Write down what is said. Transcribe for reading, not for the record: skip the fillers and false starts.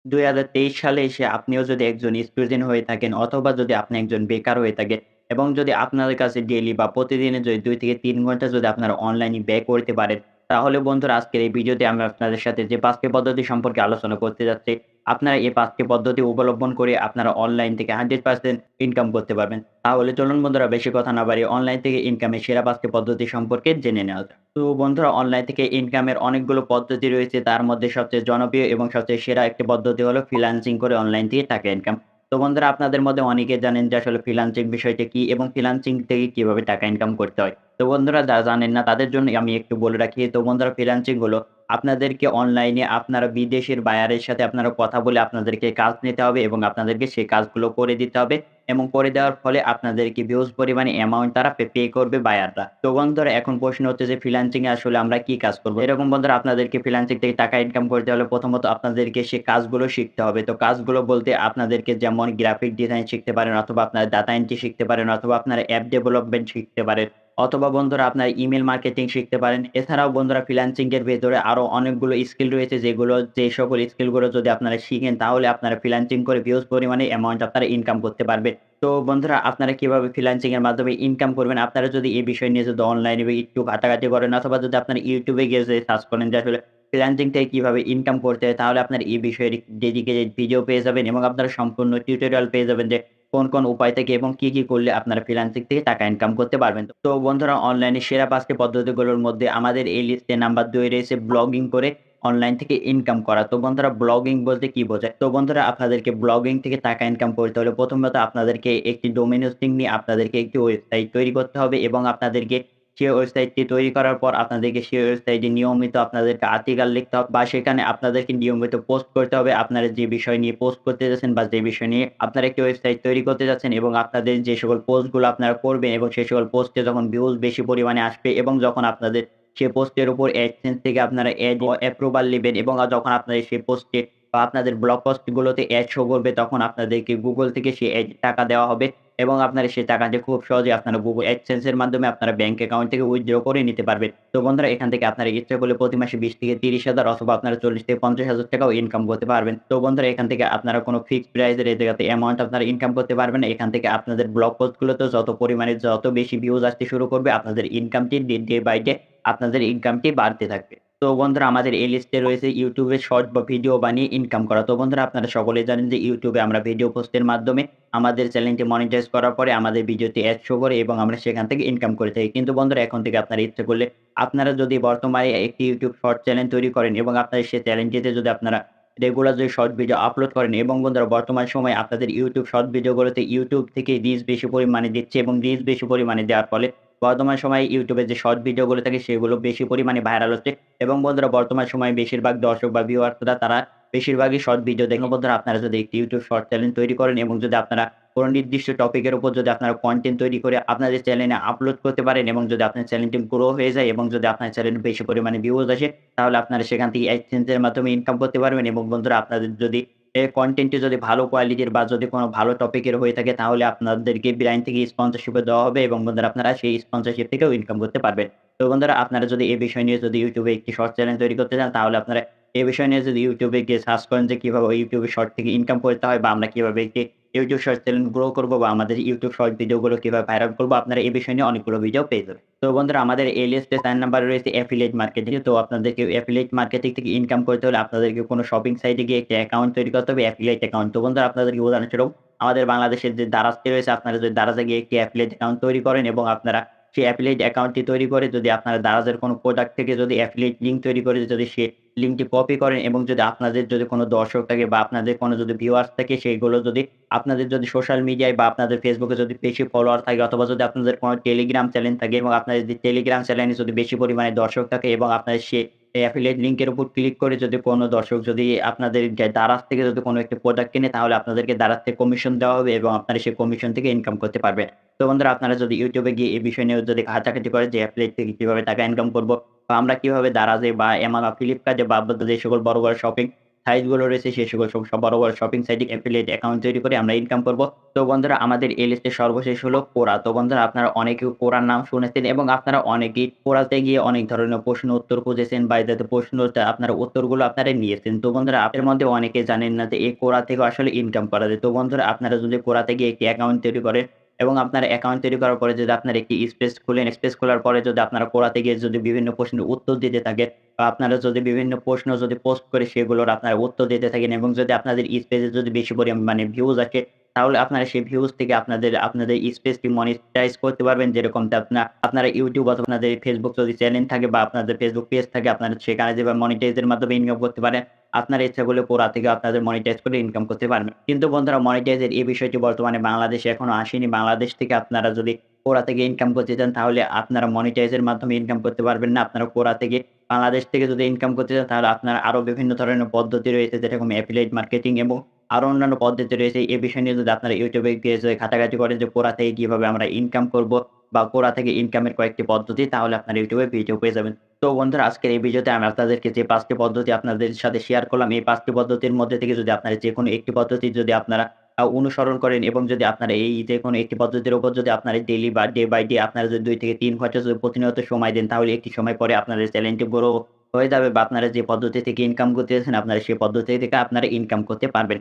2023 সালে এসে আপনিও যদি একজন স্টুডেন্ট হয়ে থাকেন অথবা যদি আপনি একজন বেকার হয়ে থাকেন এবং যদি আপনাদের কাছে ডেইলি বা প্রতিদিনে যদি ২ থেকে ৩ ঘন্টা যদি আপনারা অনলাইনে ব্যয় করতে পারেন, তাহলে বন্ধুরা আজকের এই ভিডিওতে আমি আপনাদের সাথে যে ৫ টি পদ্ধতি সম্পর্কে আলোচনা করতে যাচ্ছি, আপনারা এই ৫ টি পদ্ধতি অবলম্বন করে আপনারা অনলাইন থেকে 100% ইনকাম করতে পারবেন। তাহলে চলুন বন্ধুরা বেশি কথা না বাড়িয়ে অনলাইন থেকে ইনকামের সেরা ৫ টি পদ্ধতি সম্পর্কে জেনে নেওয়া যাক। তো বন্ধুরা অনলাইন থেকে ইনকামের অনেকগুলো পদ্ধতি রয়েছে। তার মধ্যে সবচেয়ে জনপ্রিয় এবং সবচেয়ে সেরা একটি পদ্ধতি হলো ফ্রিল্যান্সিং করে অনলাইন থেকে টাকা ইনকাম। তো বন্ধুরা আপনাদের মধ্যে অনেকে জানেন যে আসলে ফ্রিল্যান্সিং বিষয়টা কি এবং ফ্রিল্যান্সিং থেকে কিভাবে টাকা ইনকাম করতে হয়। তো বন্ধুরা যারা জানেন না তাদের জন্য আমি একটু বলে রাখি। তো বন্ধুরা ফ্রিল্যান্সিং হলো আপনাদেরকে অনলাইনে আপনারা বিদেশের বায়ারের সাথে আপনারা কথা বলে আপনাদেরকে কাজ নিতে হবে এবং আপনাদেরকে সেই কাজগুলো করে দিতে হবে। এবং করে দেওয়ার ফলে আপনাদেরকে হিউজ পরিমাণে অ্যামাউন্ট তারা পে করবে বায়াররা। তো বন্ধুরা এখন প্রশ্ন হচ্ছে যে ফ্রিল্যান্সিং এ আসলে আমরা কি কাজ করব? এরকম বন্ধুরা আপনাদেরকে ফ্রিল্যান্সিং থেকে টাকা ইনকাম করতে হলে প্রথমত আপনাদেরকে সে কাজগুলো শিখতে হবে। তো কাজগুলো বলতে আপনাদেরকে যেমন গ্রাফিক ডিজাইন শিখতে পারেন অথবা আপনারা ডাটা এন্ট্রি শিখতে পারেন অথবা আপনারা অ্যাপ ডেভেলপমেন্ট শিখতে পারেন অথবা বন্ধুরা আপনারা ইমেইল মার্কেটিং শিখতে পারেন। এছাড়াও বন্ধুরা ফ্রিল্যান্সিং এর ভেতরে আরো অনেকগুলো স্কিল রয়েছে যেগুলো যে সকল স্কিলগুলো যদি আপনারা শিখেন তাহলে আপনারা ফ্রিল্যান্সিং করে হিউজ পরিমাণে অ্যামাউন্ট আপনারা ইনকাম করতে পারবেন। তো বন্ধুরা আপনারা কিভাবে ফ্রিল্যান্সিং এর মাধ্যমে ইনকাম করবেন? আপনারা যদি এই বিষয় নিয়ে যদি অনলাইনে একটু ঘাটাঘাটি করেন অথবা যদি আপনারা YouTube এ গিয়ে যদি সার্চ করেন যে আসলে ফ্রিল্যান্সিং থেকে কিভাবে ইনকাম করতে হয় তাহলে আপনারা এই বিষয়ে ডেডিকেটেড ভিডিও পেয়ে যাবেন এবং আপনারা সম্পূর্ণ টিউটোরিয়াল পেয়ে যাবেন যে কোন উপায় থেকে এবং কি করলে আপনারা ফ্রিল্যান্সিং থেকে টাকা ইনকাম করতে পারবেন। তো বন্ধুরা অনলাইনে সেরা ৫ টি পদ্ধতিগুলোর মধ্যে আমাদের এই লিস্টে নাম্বার ২ রয়েছে ব্লগিং করে অনলাইন থেকে ইনকাম করা। তো বন্ধুরা ব্লগিং বলতে কি বোঝায়? তো বন্ধুরা আপনাদেরকে ব্লগিং থেকে টাকা ইনকাম করতে হলে প্রথমত আপনাদেরকে একটি ডোমেইন হোস্টিং নিয়ে আপনাদেরকে একটি ওয়েবসাইট তৈরি করতে হবে এবং আপনাদেরকে সেই ওয়েবসাইটটি তৈরি করার পর আপনাদেরকে সেই ওয়েবসাইটে নিয়মিত আপনাদেরকে আর্টিকেল লিখতে হবে বা সেখানে আপনাদেরকে নিয়মিত পোস্ট করতে হবে। আপনারা যে বিষয় নিয়ে পোস্ট করতে যাচ্ছেন বা যে বিষয় নিয়ে আপনারা একটি ওয়েবসাইট তৈরি করতে যাচ্ছেন এবং আপনাদের যে সকল পোস্টগুলো আপনারা করবেন এবং সেই সকল পোস্টে যখন ভিউজ বেশি পরিমাণে আসবে এবং যখন আপনাদের সে পোস্টের উপর AdSense থেকে আপনারা এড ও অ্যাপ্রুভাল নিবেন এবং যখন আপনাদের সেই পোস্টে বা আপনাদের ব্লগ পোস্ট গুলোতে এড শো করবে তখন আপনাদেরকে Google থেকে সেই এড টাকা দেওয়া হবে এবং আপনারা সেই টাকাটি খুব সহজেই আপনারা Google AdSense এর মাধ্যমে আপনারা ব্যাংক অ্যাকাউন্ট থেকে উইথড্র করে নিতে পারবেন। তো বন্ধুরা এখান থেকে আপনারা ইচ্ছা করলে প্রতি মাসে ২০ থেকে ৩০,০০০ অথবা আপনারা ৪০ থেকে ৫০,০০০ টাকাও ইনকাম করতে পারবেন। তো বন্ধুরা এখান থেকে আপনারা কোনো ফিক্সড প্রাইস এর এই জায়গাতে অ্যামাউন্ট আপনারা ইনকাম করতে পারবেন না। এখান থেকে আপনাদের ব্লগ পোস্ট গুলোতে যত পরিমাণে যত বেশি ভিউজ আসতে শুরু করবে আপনাদের ইনকামটি ডে বাই ডে আপনাদের ইনকামটি বাড়তে থাকবে। তো বন্ধুরা আমাদের এই লিস্টে রয়েছে YouTube এ শর্ট বা ভিডিও বানিয়ে ইনকাম করা। তো বন্ধুরা আপনারা সকলেই জানেন যে YouTube এ আমরা ভিডিও পোস্টের মাধ্যমে আমাদের চ্যানেলটি মনিটাইজ করার পরে আমাদের ভিডিওতে এড শো করে এবং আমরা সেখান থেকে ইনকাম করে থাকি। কিন্তু বন্ধুরা এখন থেকে আপনারা ইচ্ছে করলে আপনারা যদি বর্তমানে একটি YouTube শর্ট চ্যানেল তৈরি করেন এবং আপনার সেই চ্যানেলটিতে যদি আপনারা রেগুলার যদি শর্ট ভিডিও আপলোড করেন এবং বন্ধুরা বর্তমান সময়ে আপনাদের YouTube শর্ট ভিডিওগুলোতে YouTube থেকে রিচ বেশি পরিমাণে দিচ্ছে এবং রিচ বেশি পরিমাণে দেওয়ার ফলে বর্তমান সময়ে YouTube এ যে শর্ট ভিডিওগুলো থাকে সেগুলো বেশি পরিমাণে ভাইরাল হচ্ছে এবং বন্ধুরা বর্তমান সময়ে বেশিরভাগ দর্শক বা ভিউয়ার্সরা তারা বেশিরভাগই শর্ট ভিডিও দেখেন। বন্ধুরা আপনারা যদি একটি YouTube শর্ট চ্যানেল তৈরি করেন এবং যদি আপনারা কোন নির্দিষ্ট টপিকের উপর যদি আপনারা কনটেন্ট তৈরি করে আপনাদের চ্যানেলে আপলোড করতে পারেন এবং যদি আপনার চ্যানেলটি গ্রো হয়ে যায় এবং যদি আপনার চ্যানেলে বেশি পরিমাণে ভিউজ আসে তাহলে আপনারা সেখান থেকে AdSense এর মাধ্যমে ইনকাম করতে পারবেন এবং বন্ধুরা আপনাদের যদি কনটেন্টটি যদি ভালো কোয়ালিটির বা যদি কোন ভালো টপিকের হয়ে থাকে তাহলে আপনাদেরকে ব্র্যান্ড থেকে স্পন্সরশিপ ও দেওয়া হবে এবং বন্ধুরা আপনারা সেই স্পন্সরশিপ থেকেও ইনকাম করতে পারবেন। তো বন্ধুরা আপনারা যদি এই বিষয় নিয়ে যদি YouTube এ একটি শর্ট চ্যানেল তৈরি করতে চান তাহলে আপনারা এই বিষয় নিয়ে যদি YouTube এ গিয়ে সার্চ করেন যে কিভাবে YouTube এ শর্ট থেকে ইনকাম করতে হয় বা আমরা কিভাবে একটি YouTube শর্ট চ্যানেল গ্রো করব বা আমাদের YouTube শর্ট ভিডিওগুলো কিভাবে ভাইরাল করব আপনারা এই বিষয় নিয়ে অনেকগুলো ভিডিও পেয়ে যাবেন। তো বন্ধুরা আমাদের এই লিস্টে ৪ নাম্বারে রয়েছে এফিলিয়েট মার্কেটিং। তো আপনাদেরকে এফিলিয়েট মার্কেটিং থেকে ইনকাম করতে হলে আপনাদেরকে কোনো শপিং সাইটে গিয়ে একটি অ্যাকাউন্ট তৈরি করতে হবে এফিলিয়েট অ্যাকাউন্ট। তো বন্ধুরা আপনাদেরকে উদাহরণস্বরূপ আমাদের বাংলাদেশের যে দারাজটি রয়েছে আপনারা যদি দারাজে গিয়ে একটি এফিলিয়েট অ্যাকাউন্ট তৈরি করেন এবং আপনারা সেই এফিলিয়েট অ্যাকাউন্টটি তৈরি করে যদি আপনারা দারাজের কোনো প্রোডাক্ট থেকে যদি এফিলিয়েট লিঙ্ক তৈরি করে যদি সে লিঙ্কটি কপি করেন এবং যদি আপনাদের যদি কোনো দর্শক থাকে বা আপনাদের কোনো যদি ভিউয়ার্স থাকে সেগুলো যদি আপনাদের যদি সোশ্যাল মিডিয়ায় বা আপনাদের ফেসবুকে যদি বেশি ফলোয়ার থাকে অথবা যদি আপনাদের কোনো টেলিগ্রাম চ্যানেল থাকে এবং আপনাদের যদি টেলিগ্রাম চ্যানেলে যদি বেশি পরিমাণে দর্শক থাকে এবং আপনাদের সে এই অ্যাফিলিয়েট লিঙ্কের উপর ক্লিক করে যদি কোনো দর্শক যদি আপনাদের দারাজ থেকে যদি কোনো একটি প্রোডাক্ট কিনে তাহলে আপনাদেরকে দারাজ থেকে কমিশন দেওয়া হবে এবং আপনারা সেই কমিশন থেকে ইনকাম করতে পারবেন। তো বন্ধুরা আপনারা যদি YouTube এ গিয়ে এই বিষয় নিয়ে যদি ঘাটাঘাটি করেন যে অ্যাফিলিয়েট থেকে কিভাবে টাকা ইনকাম করব বা আমরা কিভাবে দারাজে বা Flipkart এ বা যে সকল বড় শপিং সাইটগুলো রয়েছে সে সকল সব বড়, বড় শপিং সাইটে এফিলিয়েট অ্যাকাউন্ট তৈরি করে আমরা ইনকাম করব। তো বন্ধুরা আমাদের এই লিস্টে সর্বশেষ হলো Quora। তো বন্ধুরা আপনারা অনেকেই Quora র নাম শুনেছেন এবং আপনারা অনেকেই Quora তে গিয়ে অনেক ধরনের প্রশ্ন উত্তর খুঁজেছেন বা এটাতে প্রশ্নটা আপনারা উত্তরগুলো আপনারা নিয়েছেন। তো বন্ধুরা আপনাদের মধ্যে অনেকে জানেন না যে এই Quora থেকেও আসলে ইনকাম করা যায়। তো বন্ধুরা আপনারা যদি Quora তে গিয়ে একটি অ্যাকাউন্ট তৈরি করেন এবং আপনার অ্যাকাউন্ট তৈরি করার পরে যদি আপনার একটি স্পেস খুলেন, স্পেস খোলার পরে যদি আপনারা Quora তে গিয়ে যদি বিভিন্ন প্রশ্নের উত্তর দিতে থাকেন বা আপনারা যদি বিভিন্ন প্রশ্ন যদি পোস্ট করে সেগুলোর আপনারা উত্তর দিতে থাকেন এবং যদি আপনাদের স্পেসে যদি বেশি পরিমাণে ভিউজ আসে, তাহলে আপনারা সেই ভিউজ থেকে আপনাদের স্পেসটি মনিটাইজ করতে পারবেন। যেরকমটা আপনারা YouTube অথবা আপনাদের Facebook যদি চ্যানেল থাকে বা আপনাদের Facebook পেজ থাকে আপনারা সেখানে যেভাবে মনিটাইজের মাধ্যমে ইনকাম করতে পারেন। আপনার ইচ্ছা করলে Quora থেকে আপনাদের মনিটাইজ করে ইনকাম করতে পারবেন। কিন্তু বন্ধুরা মনিটাইজের এই বিষয়টি বর্তমানে বাংলাদেশে এখনো আসেনি। বাংলাদেশ থেকে আপনারা যদি Quora থেকে ইনকাম করতে চান তাহলে আপনারা মনিটাইজের মাধ্যমে ইনকাম করতে পারবেন না। আপনারা Quora থেকে বাংলাদেশ থেকে যদি ইনকাম করতে চান তাহলে আপনার আরো বিভিন্ন ধরনের পদ্ধতি রয়েছে যেরকম এফিলিয়েট মার্কেটিং এবং আরো অন্যান্য পদ্ধতি রয়েছে। এই বিষয় নিয়ে যদি আপনারা YouTube এ গিয়ে যদি ঘাটাঘাটি করেন যে Quora থেকে কিভাবে আমরা ইনকাম করব বা Quora থেকে ইনকামের কয়েকটি পদ্ধতি তাহলে আপনারা YouTube এ ভিডিও পেয়ে যাবেন। তো বন্ধুরা আজকের এই ভিডিওতে আমি আপনাদেরকে যে ৫ টি পদ্ধতি আপনাদের সাথে শেয়ার করলাম, এই ৫ টি পদ্ধতির মধ্যে থেকে যদি আপনারা যেকোনো একটি পদ্ধতি যদি আপনারা অনুসরণ করেন এবং যদি আপনারা এই যেকোনো একটি পদ্ধতির উপর যদি আপনারা ডেইলি বা ডে বাই ডে আপনারা যদি ২ থেকে ৩ ঘন্টা যদি প্রতিনিয়ত সময় দেন তাহলে একটি সময় পরে আপনাদের চ্যানেলটি গ্রো হয়ে যাবে বা আপনারা যে পদ্ধতি থেকে ইনকাম করতেছেন আপনারা সেই পদ্ধতি থেকে আপনারা ইনকাম করতে পারবেন।